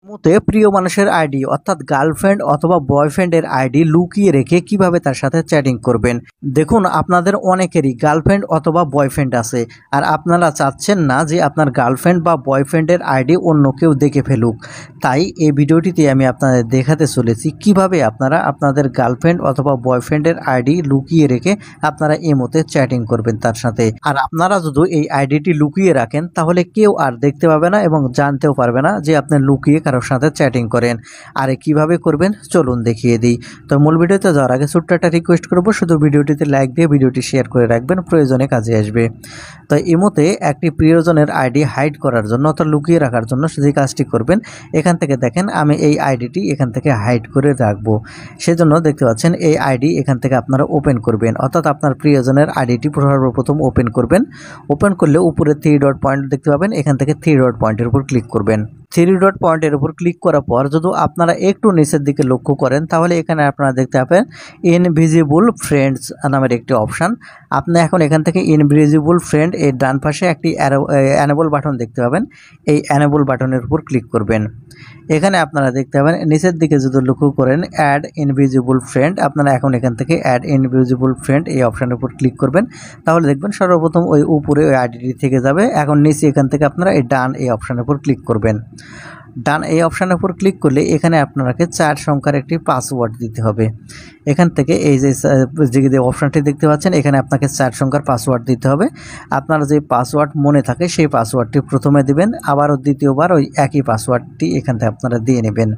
মতে প্রিয় মানুষের আইডি অর্থাৎ গার্লফ্রেন্ড অথবা বয়ফ্রেন্ডের আইডি লুকিয়ে রেখে কিভাবে তার সাথে চ্যাটিং করবেন। দেখুন, আপনাদের অনেকেরই গার্লফ্রেন্ড অথবা বয়ফ্রেন্ড আছে, আর আপনারা চাচ্ছেন না যে আপনার গার্লফ্রেন্ড বা বয়ফ্রেন্ডের আইডি অন্য কেউ দেখে ফেলুক। তাই এই ভিডিওটিতে আমি আপনাদের দেখাতে চলেছি কিভাবে আপনারা আপনাদের গার্লফ্রেন্ড অথবা বয়ফ্রেন্ডের আইডি লুকিয়ে রেখে আপনারা ইমোতে চ্যাটিং করবেন তার সাথে। আর আপনারা যদি এই আইডিটি লুকিয়ে রাখেন তাহলে কেউ আর দেখতে পাবে না এবং জানতেও পারবে না যে আপনি লুকিয়ে কারোর সাথে চ্যাটিং করেন। আর কিভাবে করবেন চলুন দেখিয়ে দিই। তো মূল ভিডিওতে যাওয়ার আগে ছোট্ট একটা রিকোয়েস্ট করবো, শুধু ভিডিওটিতে লাইক দিয়ে ভিডিওটি শেয়ার করে রাখবেন, প্রয়োজনে কাজে আসবে। তো ইমোতে একটি প্রিয়জনের আইডি হাইড করার জন্য অর্থাৎ লুকিয়ে রাখার জন্য যে কাজটি করবেন, এখান থেকে দেখেন আমি এই আইডিটি এখান থেকে হাইড করে রাখবো। সেজন্য দেখতে পাচ্ছেন এই আইডি এখান থেকে আপনারা ওপেন করবেন, অর্থাৎ আপনার প্রিয়জনের আইডিটি সর্বপ্রথম ওপেন করবেন। ওপেন করলে উপরে 3 ডট পয়েন্ট দেখতে পাবেন, এখান থেকে 3 ডট পয়েন্টের উপর ক্লিক করবেন। 3 ডট পয়েন্টের উপর ক্লিক করার পর যদি আপনারা একটু নিচের দিকে লক্ষ্য করেন তাহলে এখানে আপনারা দেখতে পাবেন ইনভিজিবল ফ্রেন্ডস নামের একটি অপশান। আপনি এখন এখান থেকে ইনভিজিবল ফ্রেন্ড এর ডান পাশে একটি অ্যানেবল বাটন দেখতে পাবেন, এই অ্যানেবল বাটনের উপর ক্লিক করবেন। এখানে আপনারা দেখতে পাবেন নিচের দিকে যদি লক্ষ্য করেন অ্যাড ইনভিজিবল ফ্রেন্ড, আপনারা এখন এখান থেকে অ্যাড ইনভিজিবল ফ্রেন্ড এই অপশানের উপর ক্লিক করবেন। তাহলে দেখবেন সর্বপ্রথম ওই উপরে ওই আইডিটি থেকে যাবে। এখন নিচে এখান থেকে আপনারা এই ডান এই অপশানের উপর ক্লিক করবেন। ডান এই অপশানের উপর ক্লিক করলে এখানে আপনাকে 4 সংখ্যার একটি পাসওয়ার্ড দিতে হবে। এখান থেকে এই যে অপশানটি দেখতে পাচ্ছেন এখানে আপনাকে 4 সংখ্যার পাসওয়ার্ড দিতে হবে। আপনার যে পাসওয়ার্ড মনে থাকে সেই পাসওয়ার্ডটি প্রথমে দিবেন, আবারও দ্বিতীয়বার ওই একই পাসওয়ার্ডটি এখান থেকে আপনারা দিয়ে নেবেন।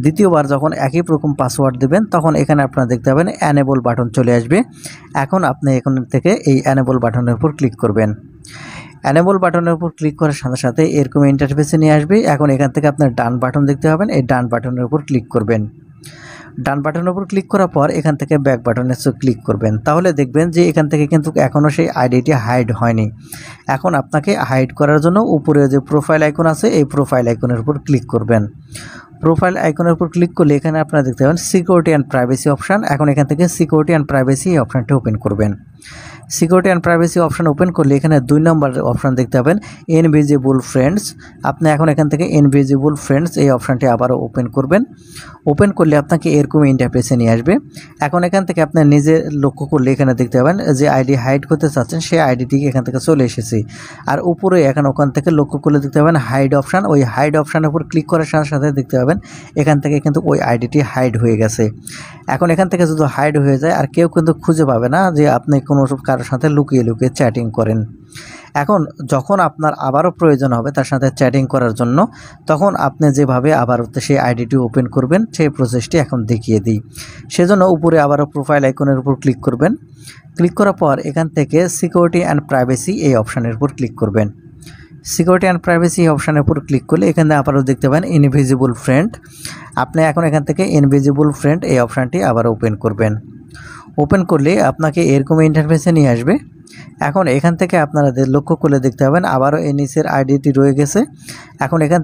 দ্বিতীয়বার যখন একই রকম পাসওয়ার্ড দেবেন তখন এখানে আপনারা দেখতে পাবেন অ্যানেবল বাটন চলে আসবে। এখন আপনি এখান থেকে এই অ্যানেবল বাটনের উপর ক্লিক করবেন। অ্যানেবল বাটনের উপর ক্লিক করার সাথে সাথে এরকম ইন্টারফেসে নিয়ে আসবে। এখন এখান থেকে আপনার ডান বাটন দেখতে পাবেন, এই ডান বাটনের উপর ক্লিক করবেন। ডান বাটনের উপর ক্লিক করার পর এখান থেকে ব্যাক বাটনে ক্লিক করবেন। তাহলে দেখবেন যে এখান থেকে কিন্তু এখনও সেই আইডিটি হাইড হয়নি। এখন আপনাকে হাইড করার জন্য উপরে যে প্রোফাইল আইকন আছে এই প্রোফাইল আইকনের উপর ক্লিক করবেন। প্রোফাইল আইকনের উপর ক্লিক করলে এখানে আপনারা দেখতে পাবেন সিকিউরিটি অ্যান্ড প্রাইভেসি অপশান। এখন এখান থেকে সিকিউরিটি অ্যান্ড প্রাইভেসি এই অপশানটি ওপেন করবেন। Security and privacy option open করলে এখানে 2 নম্বর অপশান দেখতে পাবেন ইনভিজিবল ফ্রেন্ডস। আপনি এখন এখান থেকে ইনভিজিবল ফ্রেন্ডস এই অপশানটি আবারও ওপেন করবেন। ওপেন করলে আপনাকে এরকম ইন্টারফেসে নিয়ে আসবে। এখন এখান থেকে আপনি নিজে লক্ষ্য করলে এখানে দেখতে পাবেন যে আইডি হাইড করতে চাচ্ছেন সেই আইডিটি এখান থেকে চলে এসেছে। আর উপরে এখন ওখান থেকে লক্ষ্য করলে দেখতে পাবেন হাইড অপশান, ওই হাইড অপশানের উপর ক্লিক করার সাথে সাথে দেখতে পাবেন এখান থেকে কিন্তু ওই আইডিটি হাইড হয়ে গেছে। এখন এখান থেকে যদি হাইড হয়ে যায় আর কেউ কিন্তু খুঁজে পাবে না যে আপনি কোনো কারোর সাথে লুকিয়ে লুকিয়ে চ্যাটিং করেন। এখন যখন আপনার আবারও প্রয়োজন হবে তার সাথে চ্যাটিং করার জন্য, তখন আপনি যেভাবে আবার সেই আইডিটি ওপেন করবেন সেই প্রসেসটি এখন দেখিয়ে দিই। সেজন্য উপরে আবারও প্রোফাইল আইকনের উপর ক্লিক করবেন। ক্লিক করার পর এখান থেকে সিকিউরিটি অ্যান্ড প্রাইভেসি এই অপশানের উপর ক্লিক করবেন। সিকিউরিটি অ্যান্ড প্রাইভেসি অপশানের উপর ক্লিক করলে এখানে আবারও দেখতে পাবেন ইনভিজিবল ফ্রেন্ড। আপনি এখন এখান থেকে ইনভিজিবল ফ্রেন্ড এই অপশানটি আবার ওপেন করবেন। ওপেন করলে আপনাকে এরকম ইন্টারফেসে নিয়ে আসবে। এখন এখান থেকে আপনারা লক্ষ্য করলে দেখতে পাবেন আবারও এই নিচের আইডিটি রয়ে গেছে। এখন এখান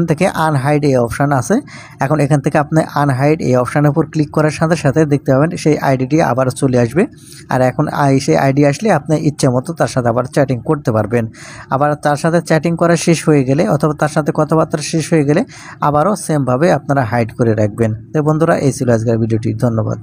থেকে আনহাইড এই অপশান আছে। এখন এখান থেকে আপনি আনহাইড এই অপশানের উপর ক্লিক করার সাথে সাথে দেখতে পাবেন সেই আইডিটি আবার চলে আসবে। আর এখন সেই আইডি আসলে আপনি ইচ্ছে মতো তার সাথে আবার চ্যাটিং করতে পারবেন। আবার তার সাথে চ্যাটিং করা শেষ হয়ে গেলে অথবা তার সাথে কথাবার্তা শেষ হয়ে গেলে আবারও সেমভাবে আপনারা হাইড করে রাখবেন। তো বন্ধুরা, এই ছিল আজকের ভিডিওটি। ধন্যবাদ।